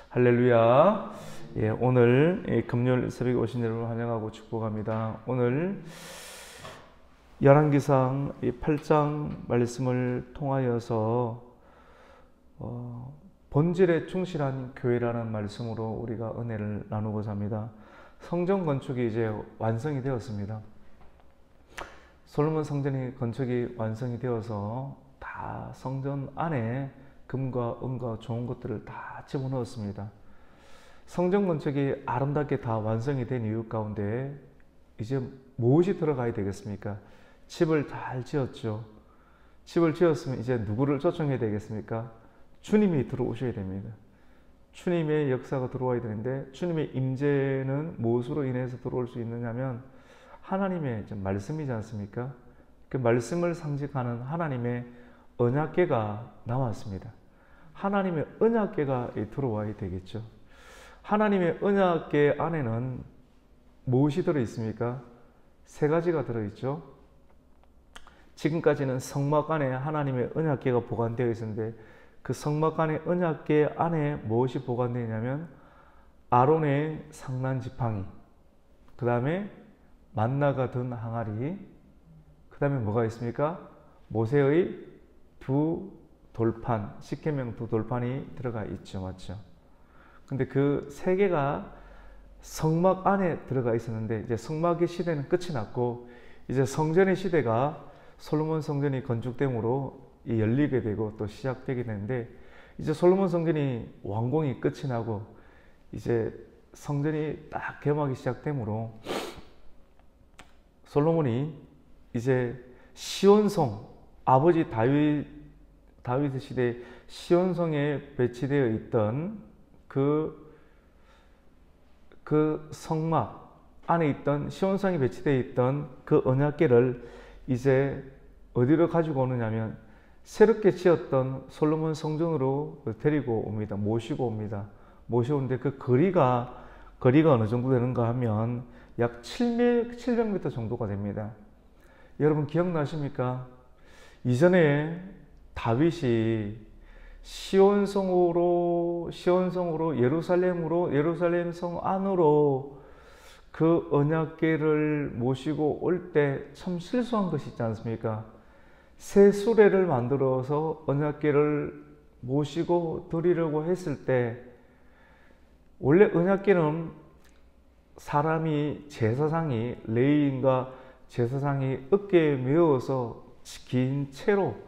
할렐루야. 오늘 금요일 새벽에 오신 여러분 환영하고 축복합니다. 오늘 열왕기상 8장 말씀을 통하여서 본질에 충실한 교회라는 말씀으로 우리가 은혜를 나누고자 합니다. 성전 건축이 이제 완성이 되었습니다. 솔로몬 성전이 건축이 완성이 되어서 다 성전 안에 금과 은과 좋은 것들을 다 집어넣었습니다. 성전 건축이 아름답게 다 완성이 된 이유 가운데 이제 무엇이 들어가야 되겠습니까? 집을 잘 지었죠. 집을 지었으면 이제 누구를 초청해야 되겠습니까? 주님이 들어오셔야 됩니다. 주님의 역사가 들어와야 되는데 주님의 임재는 무엇으로 인해서 들어올 수 있느냐면 하나님의 말씀이지 않습니까? 그 말씀을 상징하는 하나님의 언약궤가 나왔습니다. 하나님의 언약궤가 들어와야 되겠죠. 하나님의 언약궤 안에는 무엇이 들어있습니까? 세 가지가 들어있죠. 지금까지는 성막 안에 하나님의 언약궤가 보관되어 있었는데 그 성막 안에 언약궤 안에 무엇이 보관되어 있냐면 아론의 상난 지팡이, 그 다음에 만나가 든 항아리, 그 다음에 뭐가 있습니까? 모세의 두 돌판, 십계명 두 돌판이 들어가 있죠. 맞죠? 근데 그 세 개가 성막 안에 들어가 있었는데 이제 성막의 시대는 끝이 났고 이제 성전의 시대가 솔로몬 성전이 건축됨으로 열리게 되고 또 시작되게 되는데 이제 솔로몬 성전이 완공이 끝이 나고 이제 성전이 딱 개막이 시작되므로 솔로몬이 이제 시온성, 아버지 다윗 시대 시온성에 배치되어 있던 그 성막 안에 있던 시온성에 배치되어 있던 그 언약궤를 이제 어디로 가지고 오느냐면 새롭게 지었던 솔로몬 성전으로 데리고 옵니다. 모시고 옵니다. 모셔오는데 그 거리가 어느 정도 되는가 하면 약 700m 정도가 됩니다. 여러분 기억나십니까? 이전에 다윗이 시온성으로 예루살렘 성 안으로 그 언약궤를 모시고 올 때 참 실수한 것이 있지 않습니까? 새 수레를 만들어서 언약궤를 모시고 드리려고 했을 때 원래 언약궤는 사람이 제사장이 레위인과 제사장이 어깨에 메어서 긴 채로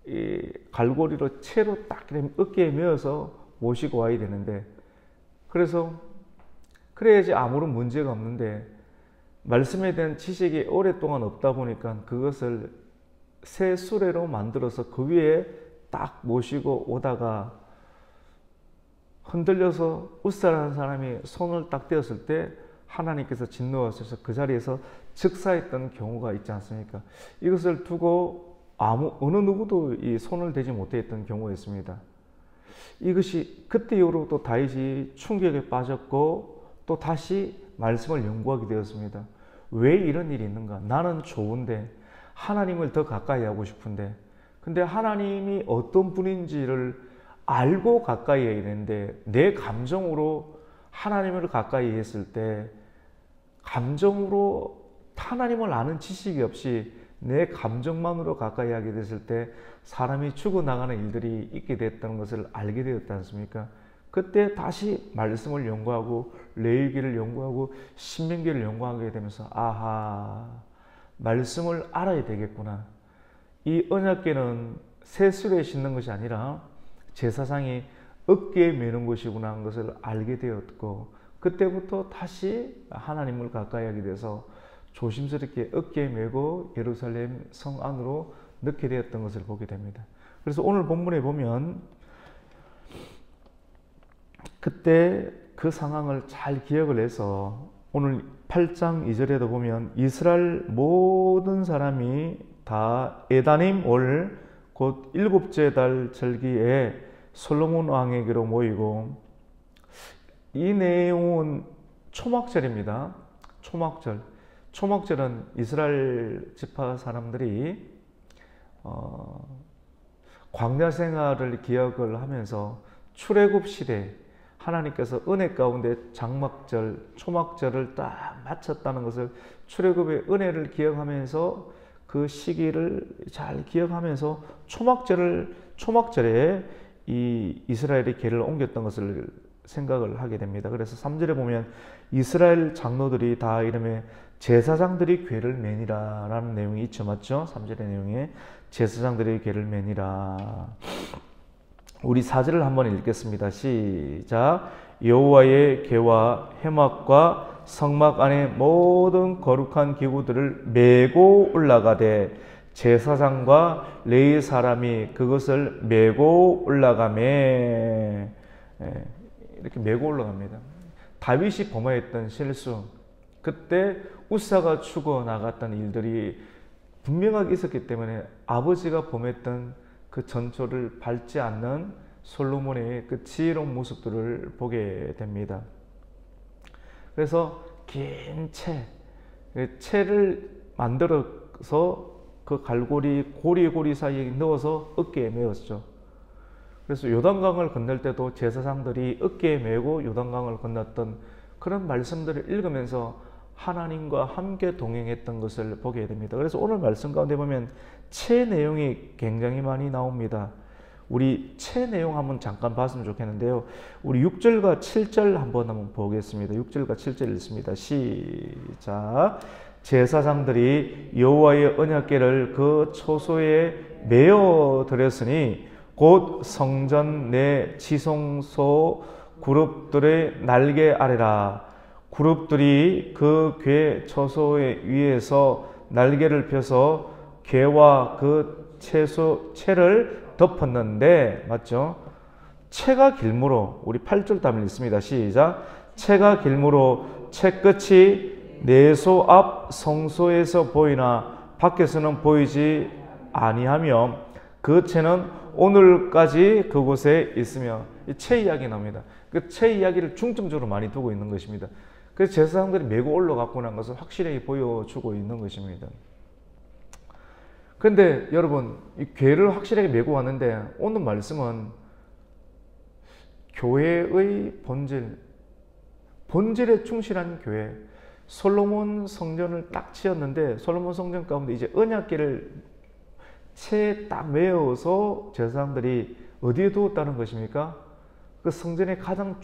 이 갈고리로 채로 딱 어깨에 메어서 모시고 와야 되는데 그래야지 아무런 문제가 없는데 말씀에 대한 지식이 오랫동안 없다 보니까 그것을 새 수레로 만들어서 그 위에 딱 모시고 오다가 흔들려서 웃사라는 사람이 손을 딱 떼었을 때 하나님께서 진노하셔서 그 자리에서 즉사했던 경우가 있지 않습니까? 이것을 두고 어느 누구도 이 손을 대지 못했던 경우였습니다. 이것이 그때 이후로 또 다윗이 충격에 빠졌고 또 다시 말씀을 연구하게 되었습니다. 왜 이런 일이 있는가? 나는 좋은데 하나님을 더 가까이 하고 싶은데 근데 하나님이 어떤 분인지를 알고 가까이 해야 되는데 내 감정으로 하나님을 가까이 했을 때 감정으로 하나님을 아는 지식이 없이 내 감정만으로 가까이 하게 됐을 때 사람이 죽어나가는 일들이 있게 됐다는 것을 알게 되었지 않습니까? 그때 다시 말씀을 연구하고 레위기를 연구하고 신명기를 연구하게 되면서 아하, 말씀을 알아야 되겠구나. 이 언약궤는 새 수레에 싣는 것이 아니라 제사장이 어깨에 메는 것이구나 하는 것을 알게 되었고 그때부터 다시 하나님을 가까이 하게 돼서 조심스럽게 어깨에 메고 예루살렘 성 안으로 넣게 되었던 것을 보게 됩니다. 그래서 오늘 본문에 보면 그때 그 상황을 잘 기억을 해서 오늘 8장 2절에도 보면 이스라엘 모든 사람이 다 에다님 올 곧 7째 달 절기에 솔로몬 왕에게로 모이고 이 내용은 초막절입니다. 초막절은 이스라엘 지파 사람들이 광야 생활을 기억을 하면서 출애굽 시대 하나님께서 은혜 가운데 장막절, 초막절을 딱 마쳤다는 것을 출애굽의 은혜를 기억하면서 그 시기를 잘 기억하면서 초막절에 이 이스라엘의 궤를 옮겼던 것을 생각을 하게 됩니다. 그래서 3절에 보면 이스라엘 장로들이 다 이름에 제사장들이 궤를 매니라 라는 내용이 있죠. 맞죠? 3절의 내용에 제사장들이 궤를 매니라. 우리 4절을 한번 읽겠습니다. 시작. 여호와의 궤와 회막과 성막 안에 모든 거룩한 기구들을 메고 올라가되 제사장과 레위 사람이 그것을 메고 올라가매. 이렇게 메고 올라갑니다. 다윗이 범하였던 실수, 그때 우사가 죽어 나갔던 일들이 분명하게 있었기 때문에 아버지가 범했던 그 전초를 밟지 않는 솔로몬의 그 지혜로운 모습들을 보게 됩니다. 그래서 긴 채를 만들어서 그 갈고리 고리 사이에 넣어서 어깨에 메었죠. 그래서 요단강을 건널 때도 제사장들이 어깨에 메고 요단강을 건넜던 그런 말씀들을 읽으면서 하나님과 함께 동행했던 것을 보게 됩니다. 그래서 오늘 말씀 가운데 보면 채 내용이 굉장히 많이 나옵니다. 우리 채 내용 한번 잠깐 봤으면 좋겠는데요. 우리 6절과 7절 한번 보겠습니다. 6절과 7절 읽습니다. 시작. 제사장들이 여호와의 언약궤를 그 초소에 메어 드렸으니 곧 성전 내 지성소 그룹들의 날개 아래라. 그룹들이 그 궤 초소의 위에서 날개를 펴서 궤와 그 채를 덮었는데, 맞죠? 채가 길므로, 우리 8절 답을 읽습니다. 시작. 채가 길므로 채 끝이 내소 앞 성소에서 보이나 밖에서는 보이지 아니하며 그 채는 오늘까지 그곳에 있으며, 이 채 이야기 나옵니다. 그 채 이야기를 중점적으로 많이 두고 있는 것입니다. 그래서 제사장들이 메고 올라갔고 난 것을 확실하게 보여주고 있는 것입니다. 그런데 여러분, 이 궤를 확실하게 메고 왔는데 오늘 말씀은 교회의 본질에 충실한 교회, 솔로몬 성전을 딱 지었는데 솔로몬 성전 가운데 이제 언약궤를 채에 딱 메어서 제사장들이 어디에 두었다는 것입니까? 그 성전의 가장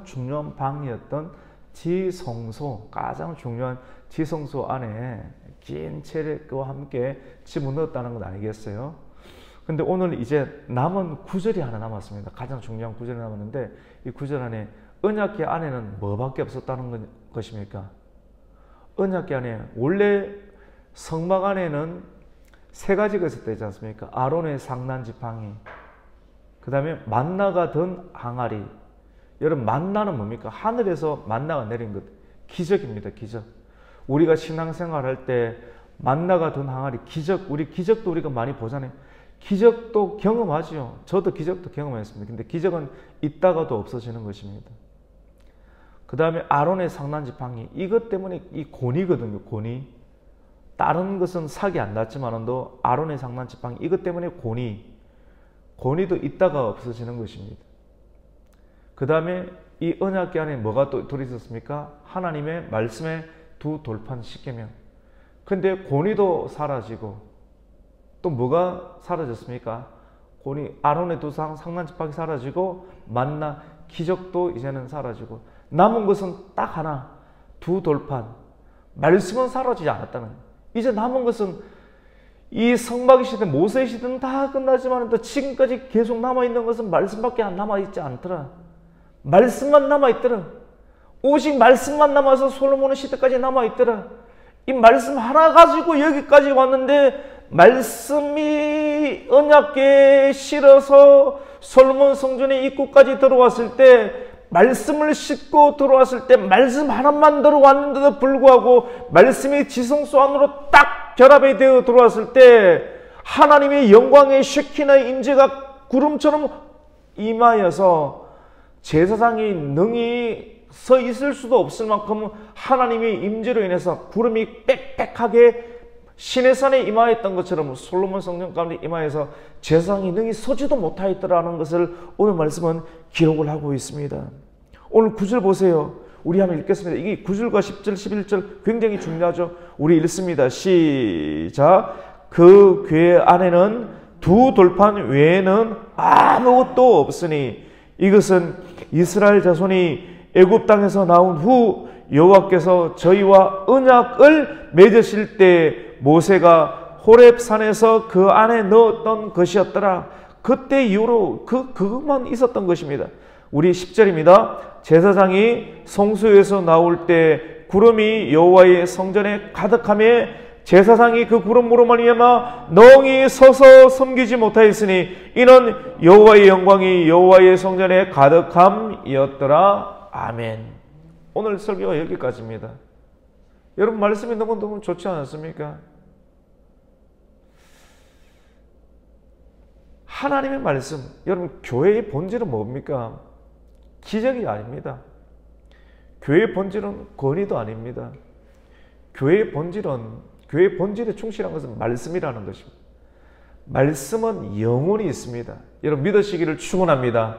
중요한 방이었던 지성소, 가장 중요한 지성소 안에 긴 채와 함께 집어넣었다는 건 아니겠어요? 근데 오늘 이제 남은 구절이 하나 남았습니다. 가장 중요한 구절이 남았는데 이 구절 안에 언약궤 안에는 뭐밖에 없었다는 것입니까? 언약궤 안에 원래 성막 안에는 세 가지가 있었지 않습니까? 아론의 상난 지팡이, 그 다음에 만나가 든 항아리. 여러분, 만나는 뭡니까? 하늘에서 만나가 내린 것, 기적입니다. 기적. 우리가 신앙생활 할 때 만나가 든 항아리, 기적, 우리 기적도 우리가 많이 보잖아요. 기적도 경험하죠. 저도 기적도 경험했습니다. 근데 기적은 있다가도 없어지는 것입니다. 그 다음에 아론의 상난 지팡이, 이것 때문에 이 곤이거든요. 곤이. 다른 것은 삭이 안 났지만도 아론의 상난 지팡이, 이것 때문에 곤이도 있다가 없어지는 것입니다. 그 다음에 이 언약궤 안에 뭐가 또 들어있었습니까? 하나님의 말씀의 두 돌판 십계명. 근데 곤이도 사라지고 또 뭐가 사라졌습니까? 곤이, 아론의 두 상난 지팡이 사라지고 만나, 기적도 이제는 사라지고 남은 것은 딱 하나, 두 돌판. 말씀은 사라지지 않았다는 거예요. 이제 남은 것은 이 성막의 시대, 모세의 시대는 다 끝나지만 또 지금까지 계속 남아있는 것은 말씀밖에 안 남아있지 않더라. 말씀만 남아있더라. 오직 말씀만 남아서 솔로몬의 시대까지 남아있더라. 이 말씀 하나 가지고 여기까지 왔는데 말씀이 언약궤에 실어서 솔로몬 성전의 입구까지 들어왔을 때, 말씀을 싣고 들어왔을 때 말씀 하나만 들어왔는데도 불구하고 말씀이 지성소 안으로 딱 결합이 되어 들어왔을 때 하나님의 영광의 쉐키나의 임재가 구름처럼 임하여서 제사장이 능히 서 있을 수도 없을 만큼 하나님의 임재로 인해서 구름이 빽빽하게 시내산에 임하였던 것처럼 솔로몬 성전 가운데 임하여서 제사장이 능히 서지도 못하였더라는 것을 오늘 말씀은 기록을 하고 있습니다. 오늘 9절 보세요. 우리 한번 읽겠습니다. 이게 9절과 10절, 11절 굉장히 중요하죠. 우리 읽습니다. 시작. 그 궤 안에는 두 돌판 외에는 아무것도 없으니 이것은 이스라엘 자손이 애굽 땅에서 나온 후 여호와께서 저희와 언약을 맺으실 때 모세가 호렙산에서 그 안에 넣었던 것이었더라. 그때 이후로 그것만 있었던 것입니다. 우리 10절입니다. 제사장이 성소에서 나올 때 구름이 여호와의 성전에 가득하며 제사장이 그 구름으로 말미암아 능히 서서 섬기지 못하였으니 이는 여호와의 영광이 여호와의 성전에 가득함이었더라. 아멘. 오늘 설교가 여기까지입니다. 여러분 말씀이 너무너무 좋지 않습니까? 하나님의 말씀, 여러분 교회의 본질은 뭡니까? 기적이 아닙니다. 교회의 본질은 권위도 아닙니다. 교회의 본질에 충실한 것은 말씀이라는 것입니다. 말씀은 영혼이 있습니다. 여러분 믿으시기를 축원합니다.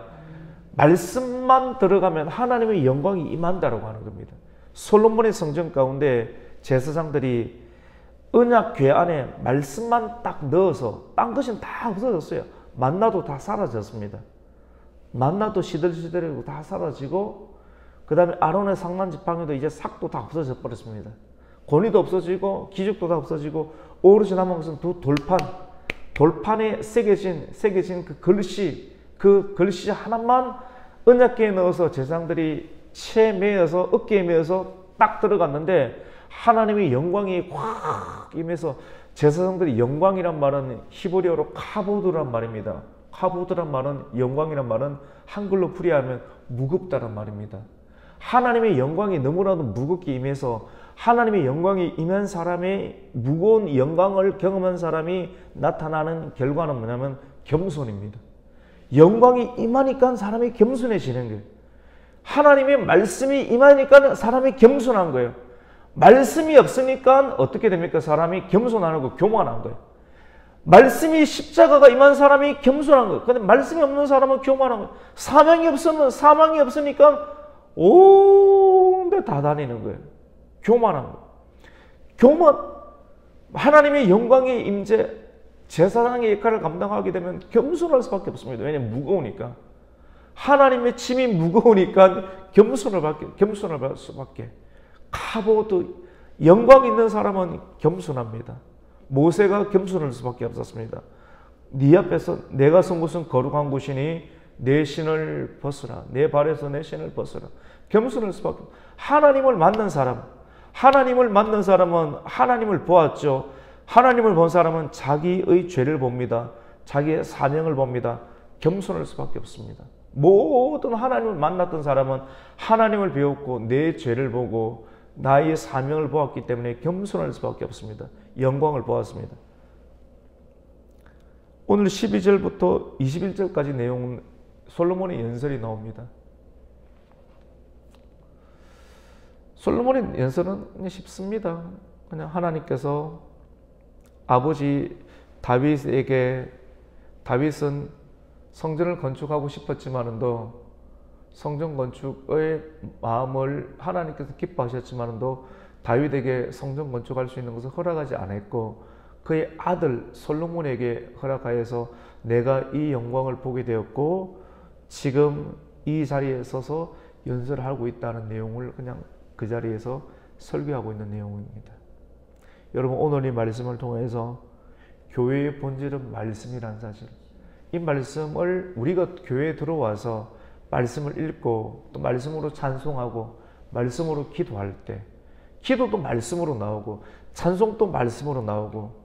말씀만 들어가면 하나님의 영광이 임한다고 하는 겁니다. 솔로몬의 성전 가운데 제사장들이 언약궤 안에 말씀만 딱 넣어서 딴 것은 다 없어졌어요. 만나도 다 사라졌습니다. 만나도 시들시들하고 다 사라지고 그 다음에 아론의 상만 지팡이도 이제 삭도 다 없어져 버렸습니다. 권위도 없어지고 기적도 다 없어지고 오로지 남은 것은 두 돌판에 새겨진 그 글씨 하나만 언약궤에 넣어서 제사장들이 채에 매어서 어깨에 매어서 딱 들어갔는데 하나님의 영광이 확 임해서 제사장들이 영광이란 말은 히브리어로 카보드란 말입니다. 카보드란 말은 영광이란 말은 한글로 풀이하면 무겁다란 말입니다. 하나님의 영광이 너무나도 무겁게 임해서 하나님의 영광이 임한 사람의 무거운 영광을 경험한 사람이 나타나는 결과는 뭐냐면 겸손입니다. 영광이 임하니까 사람이 겸손해지는 거예요. 하나님의 말씀이 임하니까 사람이 겸손한 거예요. 말씀이 없으니까 어떻게 됩니까? 사람이 겸손하고 교만한 거예요. 말씀이 십자가가 임한 사람이 겸손한 거예요. 근데 말씀이 없는 사람은 교만한 거예요. 사명이 없으면 사망이 없으니까 온데 다 다니는 거예요. 교만한 거예요. 하나님의 영광의 임재, 제사장의 역할을 감당하게 되면 겸손할 수밖에 없습니다. 왜냐하면 무거우니까. 하나님의 짐이 무거우니까 겸손을 할 수밖에. 카보드, 영광 있는 사람은 겸손합니다. 모세가 겸손할 수밖에 없었습니다. 네 앞에서 내가 선 곳은 거룩한 곳이니 내 신을 벗으라. 내 발에서 내 신을 벗으라. 겸손할 수밖에 없어요. 하나님을 만난 사람은 하나님을 보았죠. 하나님을 본 사람은 자기의 죄를 봅니다. 자기의 사명을 봅니다. 겸손할 수밖에 없습니다. 모든 하나님을 만났던 사람은 하나님을 배웠고 내 죄를 보고 나의 사명을 보았기 때문에 겸손할 수밖에 없습니다. 영광을 보았습니다. 오늘 12절부터 21절까지 내용은 솔로몬의 연설이 나옵니다. 솔로몬의 연설은 쉽습니다. 그냥 하나님께서 아버지 다윗은 성전을 건축하고 싶었지만도 성전 건축의 마음을 하나님께서 기뻐하셨지만도 다윗에게 성전 건축할 수 있는 것을 허락하지 않았고 그의 아들 솔로몬에게 허락하여서 내가 이 영광을 보게 되었고 지금 이 자리에 서서 연설을 하고 있다는 내용을 그냥 그 자리에서 설교하고 있는 내용입니다. 여러분 오늘 이 말씀을 통해서 교회의 본질은 말씀이라는 사실, 이 말씀을 우리가 교회에 들어와서 말씀을 읽고 또 말씀으로 찬송하고 말씀으로 기도할 때 기도도 말씀으로 나오고 찬송도 말씀으로 나오고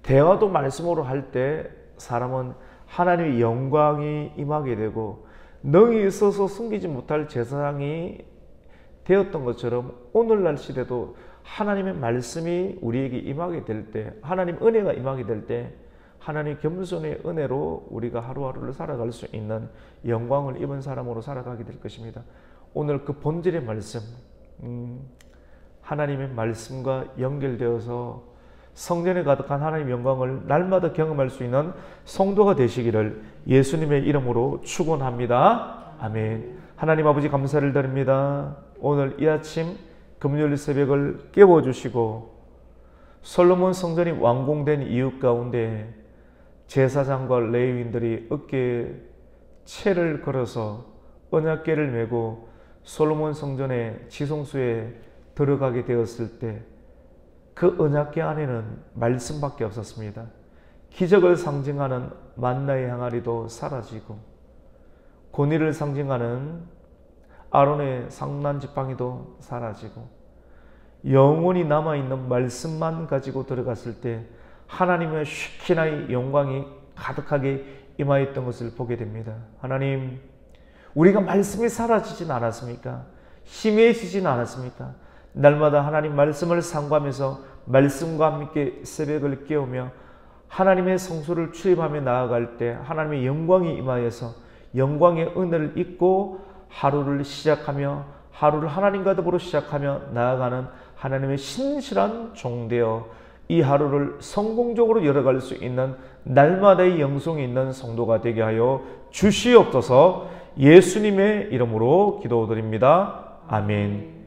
대화도 말씀으로 할 때 사람은 하나님의 영광이 임하게 되고 능히 있어서 숨기지 못할 제사장이 되었던 것처럼 오늘날 시대도 하나님의 말씀이 우리에게 임하게 될 때, 하나님 은혜가 임하게 될 때 하나님 겸손의 은혜로 우리가 하루하루를 살아갈 수 있는 영광을 입은 사람으로 살아가게 될 것입니다. 오늘 그 본질의 말씀, 하나님의 말씀과 연결되어서 성전에 가득한 하나님의 영광을 날마다 경험할 수 있는 성도가 되시기를 예수님의 이름으로 축원합니다. 아멘. 하나님 아버지 감사를 드립니다. 오늘 이 아침 금요일 새벽을 깨워주시고 솔로몬 성전이 완공된 이유 가운데 제사장과 레위인들이 어깨에 채를 걸어서 언약궤를 메고 솔로몬 성전의 지성소에 들어가게 되었을 때 그 언약궤 안에는 말씀밖에 없었습니다. 기적을 상징하는 만나의 항아리도 사라지고 공의를 상징하는 아론의 상난지팡이도 사라지고 영원히 남아있는 말씀만 가지고 들어갔을 때 하나님의 슈키나의 영광이 가득하게 임하였던 것을 보게 됩니다. 하나님, 우리가 말씀이 사라지진 않았습니까? 희미해지진 않았습니까? 날마다 하나님 말씀을 상고하면서 말씀과 함께 새벽을 깨우며 하나님의 성소를 출입하며 나아갈 때 하나님의 영광이 임하여서 영광의 은혜를 입고 하루를 시작하며 하루를 하나님과 더불어 시작하며 나아가는 하나님의 신실한 종되어 이 하루를 성공적으로 열어갈 수 있는 날마다의 영성이 있는 성도가 되게 하여 주시옵소서. 예수님의 이름으로 기도드립니다. 아멘.